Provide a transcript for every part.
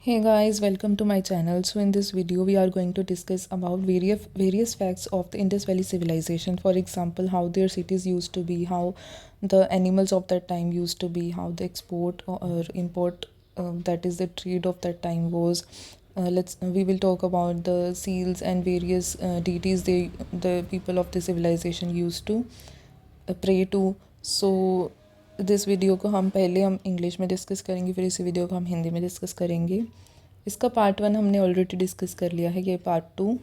Hey guys, welcome to my channel. So in this video we are going to discuss about various facts of the Indus Valley civilization. For example, how their cities used to be, how the animals of that time used to be, how the export or import, that is the trade of that time was. Let's We will talk about the seals and various deities the people of the civilization used to pray too. So this video को हम English में discuss करेंगे, फिर इसी video को हम हिंदी में discuss करेंगे. इसका पार्ट 1 हमने ऑलरेडी डिस्कस कर लिया है, ये part 2.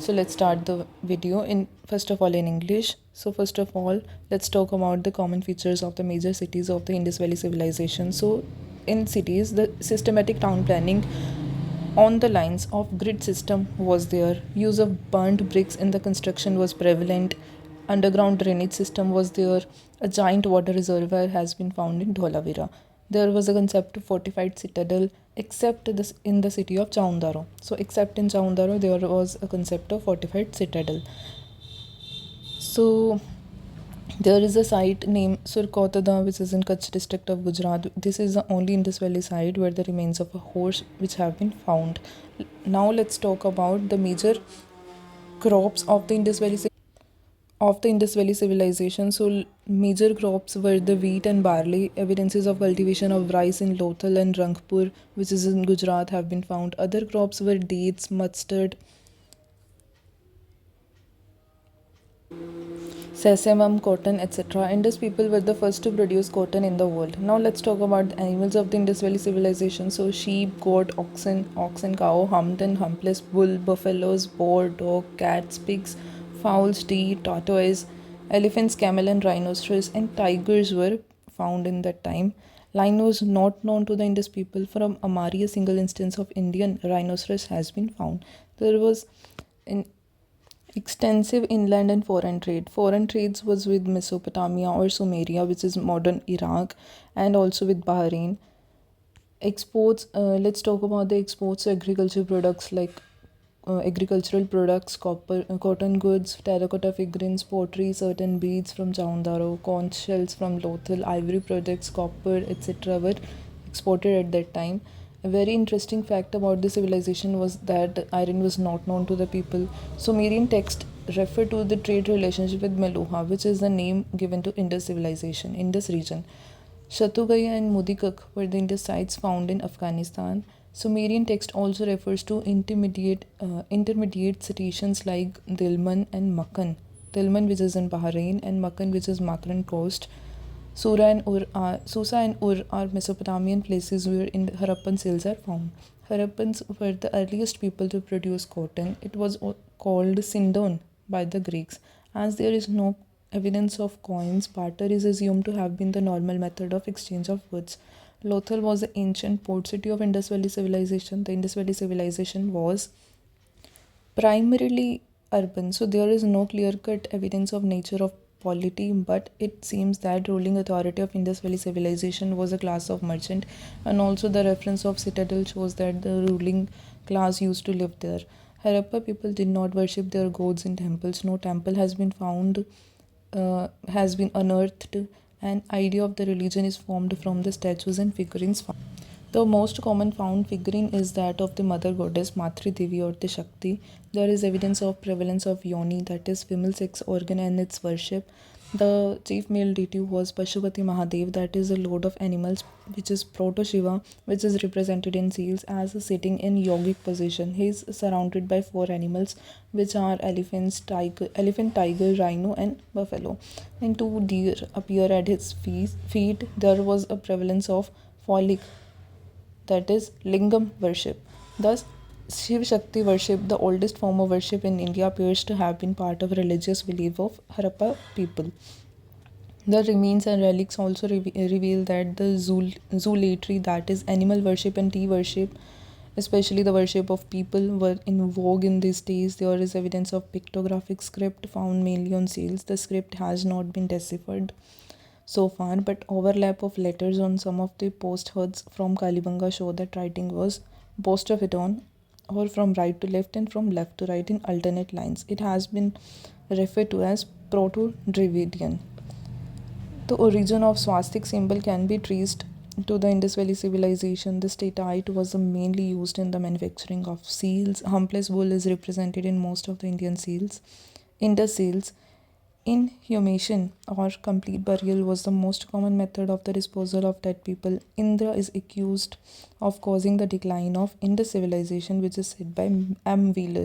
So let's start the video in first of all in English. So first of all, let's talk about the common features of the major cities of the Indus Valley civilization. So in cities, the systematic town planning on the lines of grid system was there. Use of burnt bricks in the construction was prevalent. Underground drainage system was there. A giant water reservoir has been found in Dholavira. There was a concept of fortified citadel, except this in the city of Chaundaro. So except in Chaundaro there was a concept of fortified citadel. So there is a site named Surkotada, which is in Kutch district of Gujarat. This is the only Indus Valley site where the remains of a horse which have been found. Now let's talk about the major crops of the Indus Valley civilization. So major crops were the wheat and barley. Evidences of cultivation of rice in Lothal and Rangpur, which is in Gujarat, have been found. Other crops were dates, mustard, sesame, cotton, etc. Indus people were the first to produce cotton in the world. Now let's talk about the animals of the Indus Valley civilization. So sheep, goat, oxen, cow, humped and humpless, bull, buffaloes, boar, dog, cats, pigs, fowls, deer, tortoise, elephants, camel and rhinoceros, and tigers were found in that time. Lion was not known to the Indus people. From Amari, a single instance of Indian rhinoceros has been found. There was in extensive inland and foreign trade. Foreign trades was with Mesopotamia or Sumeria, which is modern Iraq, and also with Bahrain. Exports, let's talk about the exports. Agricultural products like agricultural products, cotton goods, terracotta figurines, pottery, certain beads from Chaundaro, conch shells from Lothal, ivory products, copper, etc. were exported at that time. A very interesting fact about the civilization was that iron was not known to the people. Sumerian texts refer to the trade relationship with Meluha, which is the name given to Indus civilization, Indus region. Shatugaya and Mudikak were the Indus sites found in Afghanistan. Sumerian text also refers to intermediate cetaceans like Dilmun and Makkan. Dilmun, which is in Bahrain, and Makkan, which is Makran coast. Susa and Ur are Mesopotamian places where in Harappan seals are found. Harappans were the earliest people to produce cotton. It was called Sindon by the Greeks. As there is no evidence of coins, barter is assumed to have been the normal method of exchange of goods. Lothal was the ancient port city of Indus Valley civilization. The Indus Valley civilization was primarily urban, so there is no clear-cut evidence of nature of polity, but it seems that ruling authority of Indus Valley civilization was a class of merchant, and also the reference of citadel shows that the ruling class used to live there. Harappa people did not worship their gods in temples. No temple has been found, has been unearthed. An idea of the religion is formed from the statues and figurines found. The most common found figurine is that of the mother goddess Matri Devi or the Shakti. There is evidence of prevalence of yoni, that is female sex organ, and its worship. The chief male deity was Pashupati Mahadev, that is the lord of animals, which is Proto Shiva, which is represented in seals as sitting in yogic position. He is surrounded by 4 animals, which are elephant, tiger, rhino, and buffalo. And 2 deer appear at his feet. There was a prevalence of phallic, that is lingam worship. Thus, Shiv Shakti worship, the oldest form of worship in India, appears to have been part of religious belief of Harappa people. The remains and relics also reveal that the zoolatry, that is animal worship and tea worship, especially the worship of people, were in vogue in these days. There is evidence of pictographic script found mainly on seals. The script has not been deciphered so far, but overlap of letters on some of the postheads from Kalibanga show that writing was most of it on or from right to left and from left to right in alternate lines. It has been referred to as Proto-Dravidian. The origin of swastik symbol can be traced to the Indus Valley civilization, the statite was mainly used in the manufacturing of seals. Humpless wool is represented in most of the Indian seals. Indus seals. Inhumation or complete burial was the most common method of the disposal of dead people. Indra is accused of causing the decline of Indus civilization, which is said by M. Wheeler.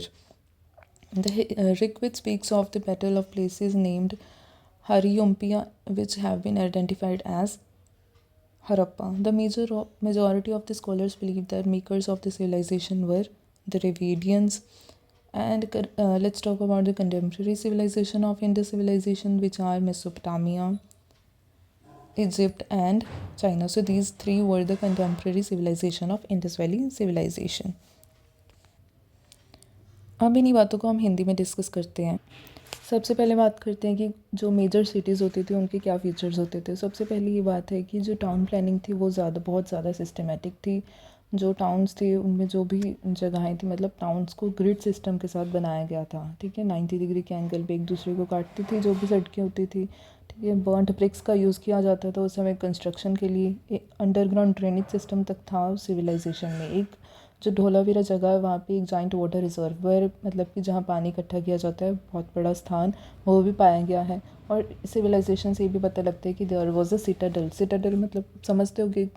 The Rigved speaks of the battle of places named Hariyumpia, which have been identified as Harappa. The majority of the scholars believe that makers of the civilization were the Dravidians. And let's talk about the contemporary civilization of Indus civilization, which are Mesopotamia, Egypt, and China. So these three were the contemporary civilization of Indus Valley civilization. अब इन्हीं बातों को हम हिंदी में discuss करते हैं. सबसे पहले बात करते हैं कि जो मेजर सिटीज़ होती थी उनके क्या फीचर्स होते थे. सबसे पहली ये बात है कि जो टाउन प्लानिंग थी वो बहुत ज़्यादा सिस्टमेटिक थी. जो टाउन्स थे उनमें जो भी जगहें थी, मतलब टाउन्स को ग्रिड सिस्टम के साथ बनाया गया था. ठीक है, 90 डिग्री के एंगल पे एक दूसरे को काटती थी जो भी सड़कें होती थी. ठीक है, बर्न्ट ब्रिक्स का यूज़ किया जाता था उस समय कंस्ट्रक्शन के लिए. एक अंडरग्राउंड ड्रेनेज सिस्टम तक था सिविलाइजेशन में. एक जो धोलावीरा जगह है वहाँ पे एक जॉइंट वाटर रिजर्वर, मतलब कि जहाँ पानी इकट्ठा किया जाता है, बहुत बड़ा स्थान, वो भी पाया गया है. और सिविलाइजेशन से ये भी पता लगता है कि there was a citadel. Citadel मतलब समझते हो कि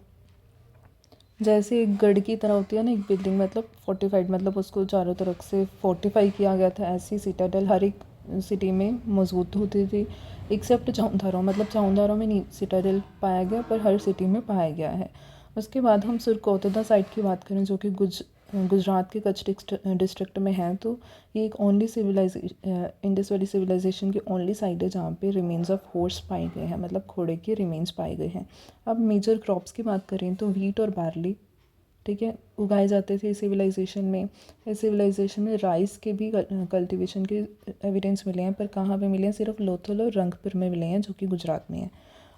जैसे एक गढ़ की तरह होती है ना एक बिल्डिंग, मतलब फोर्टिफाइड, मतलब उसको चारों तरफ से फोर्टिफाई किया गया था. ऐसी सिटाडल हर एक सिटी में मौजूद होती थी, एक्सेप्ट चाउंधारो. मतलब चाउंधारो में नहीं सिटाडल पाया गया, पर हर सिटी में पाया गया है. उसके बाद हम सुरकोतदा साइड की बात करें, जो कि गुजरात के कच्छ डिस्ट्रिक्ट में है, तो ये एक ओनली इंडस वैली सिविलाइजेशन की ओनली साइड है जहाँ पे रिमेन्स ऑफ हॉर्स पाए गए हैं, मतलब घोड़े के रिमेन्स पाए गए हैं. अब मेजर क्रॉप्स की बात करें तो व्हीट और बार्ली, ठीक है, उगाए जाते थे सिविलाइजेशन में. इस सिविलाइजेशन में राइस के भी कल्टीवेशन के एविडेंस मिले हैं, पर कहाँ पे मिले हैं? सिर्फ लोथल और रंगपुर में मिले हैं, जो कि गुजरात में है.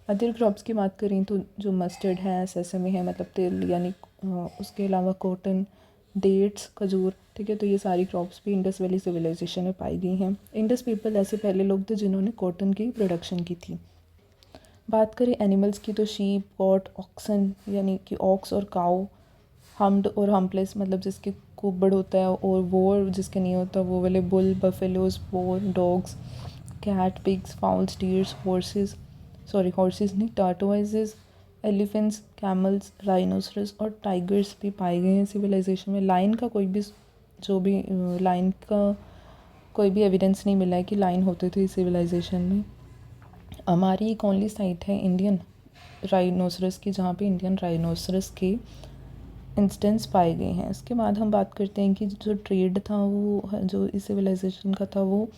अदर क्रॉप्स की बात करें तो जो मस्टर्ड है, सेसमे है, मतलब तिल, यानी उसके अलावा कॉटन, डेट्स, खजूर. ठीक है, तो ये सारी क्रॉप्स भी इंडस वैली सिविलाइजेशन में पाई गई हैं. इंडस पीपल ऐसे पहले लोग थे जिन्होंने कॉटन की प्रोडक्शन की थी. बात करें एनिमल्स की तो शीप, गॉट, ऑक्सन, यानी कि ऑक्स और काऊ, हम्ड और हम्पलेस, मतलब जिसके कुबड़ होता है, और वोर जिसके नहीं होता, वो वाले bull, buffaloes, boar, dogs, cat, pigs, fowls, deers, horses नहीं, टार्टोइजेस, एलिफेंट्स, कैमल्स, राइनोसरस और टाइगर्स भी पाए गए हैं सिविलाइजेशन में. लाइन का कोई भी एविडेंस नहीं मिला है कि लाइन होते थे सिविलाइजेशन में. हमारी एक ओनली साइट है इंडियन राइनोसरस की, जहाँ पे इंडियन राइनोसरस के इंस्टेंस पाए गए हैं. इसके बाद हम बात करते हैं कि जो ट्रेड था वो, जो इस सिविलाइजेशन का था, वो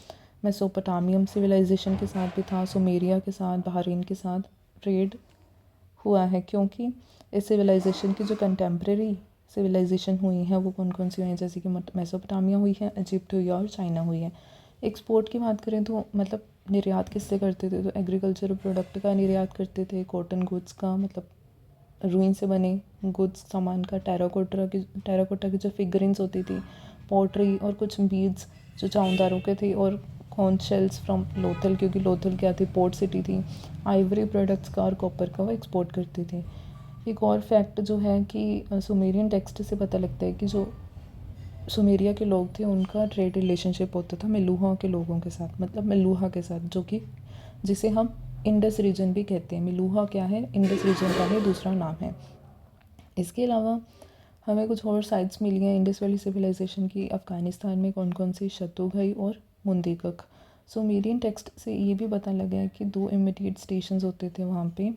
मेसोपोटामियम सिविलाइजेशन के साथ भी था, सुमेरिया के साथ, बहरीन के साथ ट्रेड हुआ है. क्योंकि इस सिविलाइजेशन की जो कंटेम्प्रेरी सिविलाइजेशन हुई हैं वो कौन कौन सी हुई हैं? जैसे कि मेसोपोटामिया हुई है, इजिप्ट हुई है और चाइना हुई है. एक्सपोर्ट की बात करें तो मतलब निर्यात किससे करते थे? तो एग्रीकल्चर प्रोडक्ट का निर्यात करते थे, कॉटन गुड्स का, मतलब रुइन से बने गुड्स सामान का, टेराकोटा की जो फिगरिंग्स होती थी, पोट्री और कुछ बीड्स जो चाउंदारों के थे, और कॉन्च शेल्स फ्रॉम लोथल, क्योंकि लोथल क्या थी? पोर्ट सिटी थी. आइवरी प्रोडक्ट्स का और कॉपर का वो एक्सपोर्ट करते थे. एक और फैक्ट जो है कि सुमेरियन टेक्स्ट से पता लगता है कि जो सुमेरिया के लोग थे उनका ट्रेड रिलेशनशिप होता था मेलुहा के लोगों के साथ, मतलब मेलुहा के साथ, जो कि जिसे हम इंडस रीजन भी कहते हैं. मेलुहा क्या है? इंडस रीजन का ही दूसरा नाम है. इसके अलावा हमें कुछ और साइट्स मिली हैं इंडस वैली सिविलाइजेशन की. अफ़गानिस्तान में कौन कौन सी? शतुघई और मुंदीकक. सुमेरियन टेक्स्ट से ये भी पता लगा है कि 2 इमीडिएट स्टेशंस होते थे वहाँ पे.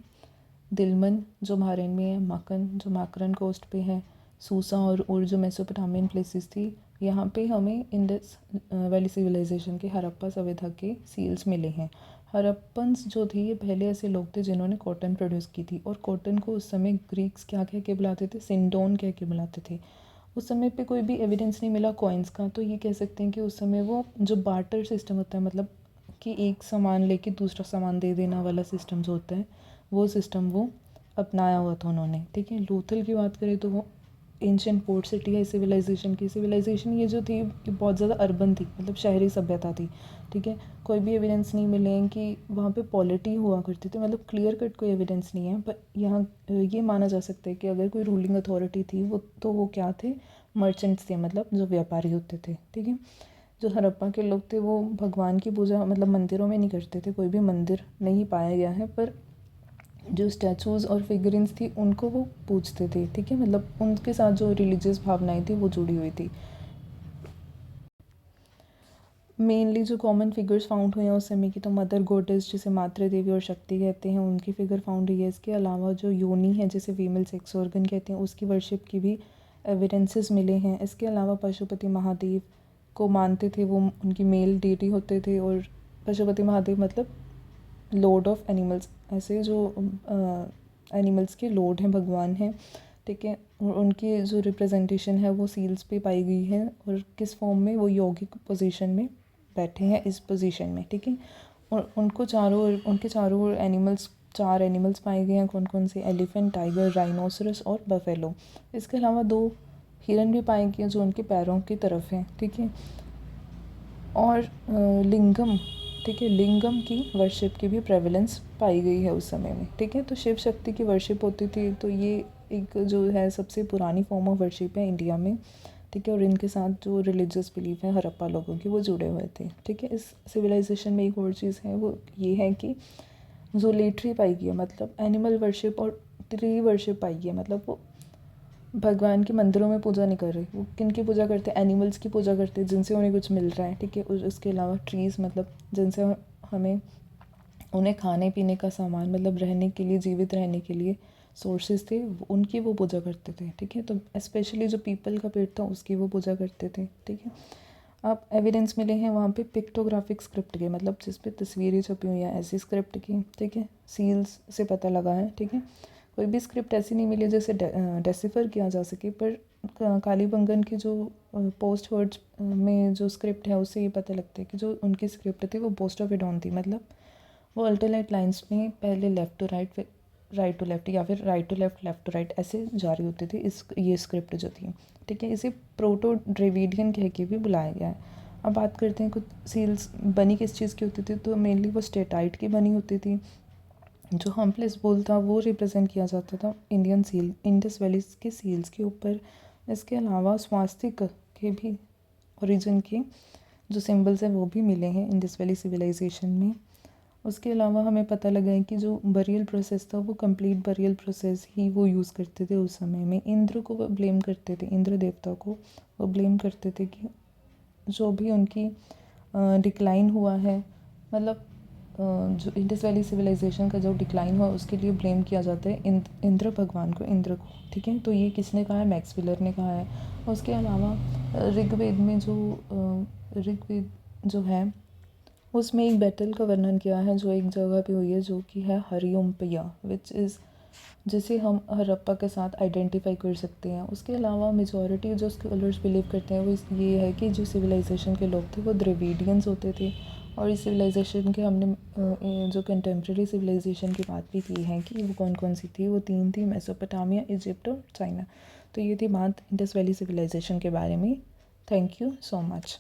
दिलमन जो बहरीन में है, मकन जो माकरन कोस्ट पे है, सूसा और जो मेसोपोटामियन प्लेसेस थी, यहाँ पे हमें इंडस वैली सिविलाइजेशन के हड़प्पा सभ्यता के सील्स मिले हैं. हड़प्पन्स जो थे ये पहले ऐसे लोग थे जिन्होंने कॉटन प्रोड्यूस की थी, और कॉटन को उस समय ग्रीक्स क्या कह के बुलाते थे? सिंडोन कह के बुलाते थे. उस समय पे कोई भी एविडेंस नहीं मिला कॉइन्स का, तो ये कह सकते हैं कि उस समय वो जो बार्टर सिस्टम होता है, मतलब कि एक सामान लेके दूसरा सामान दे देना वाला सिस्टम जो होता है, वो सिस्टम वो अपनाया हुआ था उन्होंने. ठीक है, लोथल की बात करें तो वो एंशियंट पोर्ट सिटी है सिविलाइजेशन की। सिविलाइजेशन ये जो थी ये बहुत ज़्यादा अर्बन थी, मतलब शहरी सभ्यता थी, ठीक है। कोई भी एविडेंस नहीं मिले हैं कि वहाँ पे पॉलिटी हुआ करती थी, मतलब क्लियर कट कोई एविडेंस नहीं है। पर यहाँ ये माना जा सकता है कि अगर कोई रूलिंग अथॉरिटी थी वो क्या थे, मर्चेंट्स थे, मतलब जो व्यापारी होते थे, ठीक है। जो हड़प्पा के लोग थे वो भगवान की पूजा मतलब मंदिरों में नहीं करते थे, कोई भी मंदिर नहीं पाया गया है, पर जो स्टैचूज़ और फिगरिंस थी उनको वो पूजते थे, ठीक है। मतलब उनके साथ जो रिलीजियस भावनाएं थी वो जुड़ी हुई थी। मेनली जो कॉमन फिगर्स फाउंड हुए हैं उस समय की, तो मदर गॉडेस जिसे मातृ देवी और शक्ति कहते हैं उनकी फिगर फाउंड हुई है। इसके अलावा जो योनी है जिसे फीमेल सेक्स ऑर्गन कहते हैं उसकी वर्शिप की भी एविडेंसेस मिले हैं। इसके अलावा पशुपति महादेव को मानते थे, वो उनकी मेल डेटी होते थे। और पशुपति महादेव मतलब लॉर्ड ऑफ एनिमल्स, ऐसे जो एनिमल्स के लॉर्ड हैं, भगवान हैं, ठीक है। और उनकी जो रिप्रेजेंटेशन है वो सील्स पे पाई गई है, और किस फॉर्म में, वो यौगिक पोजीशन में बैठे हैं इस पोजीशन में, ठीक है। और उनके चारों ओर एनिमल्स, 4 एनिमल्स पाए गए हैं। कौन कौन से, एलिफेंट, टाइगर, राइनोसरस और बफेलो। इसके अलावा 2 हिरन भी पाए गए जो उनके पैरों की तरफ हैं, ठीक है। और लिंगम, ठीक है, लिंगम की वर्शिप की भी प्रेवलेंस पाई गई है उस समय में, ठीक है। तो शिव शक्ति की वर्शिप होती थी, तो ये एक जो है सबसे पुरानी फॉर्म ऑफ वर्शिप है इंडिया में, ठीक है। और इनके साथ जो रिलीजियस बिलीफ है हड़प्पा लोगों की वो जुड़े हुए थे, ठीक है। इस सिविलाइजेशन में एक और चीज़ है, वो ये है कि ज़ूलेट्री पाई गई है, मतलब एनिमल वर्शिप, और ट्री वर्शिप पाई गई है, मतलब वो भगवान के मंदिरों में पूजा नहीं कर रहे, वो किन की पूजा करते हैं, एनिमल्स की पूजा करते हैं जिनसे उन्हें कुछ मिल रहा है, ठीक है। और उसके अलावा ट्रीज़, मतलब जिनसे हमें उन्हें खाने पीने का सामान, मतलब रहने के लिए, जीवित रहने के लिए सोर्सेज थे, उनकी वो पूजा करते थे, ठीक है। तो स्पेशली जो पीपल का पेड़ था उसकी वो पूजा करते थे, ठीक है। अब एविडेंस मिले हैं वहाँ पे पिक्टोग्राफिक स्क्रिप्ट के, मतलब जिस पे तस्वीरें छपी हुई हैं ऐसी स्क्रिप्ट की, ठीक है। सील्स से पता लगा है, ठीक है। कोई भी स्क्रिप्ट ऐसी नहीं मिली जिसे डेसिफर किया जा सके, पर कालीबंगन की जो पोस्ट वर्ड्स में जो स्क्रिप्ट है उससे ये पता लगता है कि जो उनकी स्क्रिप्ट थी वो पोस्ट ऑफ इट ऑन थी, मतलब वो अल्टरनेट लाइंस में पहले लेफ़्ट टू राइट, फिर राइट टू लेफ़्ट, या फिर right to left, left to right, ऐसे जारी होती थी ये स्क्रिप्ट जो थी, ठीक है। इसे प्रोटो ड्रेविडियन कह के भी बुलाया गया है। अब बात करते हैं कुछ सील्स बनी किस चीज़ की होती थी, तो मेनली वो स्टेटाइट की बनी होती थी। जो हम्पलेस बोल था वो रिप्रेजेंट किया जाता था इंडियन सील, इंडस वैली के सील्स के ऊपर। इसके अलावा स्वास्तिक के भी ओरिजिन के जो सिंबल्स हैं वो भी मिले हैं इंडस वैली सिविलाइजेशन में। उसके अलावा हमें पता लगा है कि जो बरियल प्रोसेस था वो कंप्लीट बरियल प्रोसेस ही वो यूज़ करते थे उस समय में। इंद्र को वो ब्लेम करते थे, इंद्र देवता को वो ब्लेम करते थे कि जो भी उनकी डिक्लाइन हुआ है, मतलब जो इंडस वैली सिविलाइजेशन का जो डिक्लाइन हुआ उसके लिए ब्लेम किया जाता है इंद्र भगवान को, इंद्र को, ठीक है। तो ये किसने कहा है, मैक्स वेलर ने कहा है। उसके अलावा ऋग्वेद में ऋग्वेद जो है उसमें एक बैटल का वर्णन किया है जो एक जगह पे हुई है, जो कि है हरिओम्पया, विच इज़, जिसे हम हड़प्पा के साथ आइडेंटिफाई कर सकते हैं। उसके अलावा मेजॉरिटी जो स्कॉलर्स बिलीव करते हैं वो ये है कि जो सिविलाइजेशन के लोग थे वो द्रविडियंस होते थे। और इस सिविलाइजेशन के हमने जो कंटेम्प्रेरी सिविलाइजेशन की बात भी की है कि वो कौन कौन सी थी, वो 3 थी, मेसोपोटामिया, इजिप्ट और चाइना। तो ये थी बात इंडस वैली सिविलाइजेशन के बारे में। Thank you so much.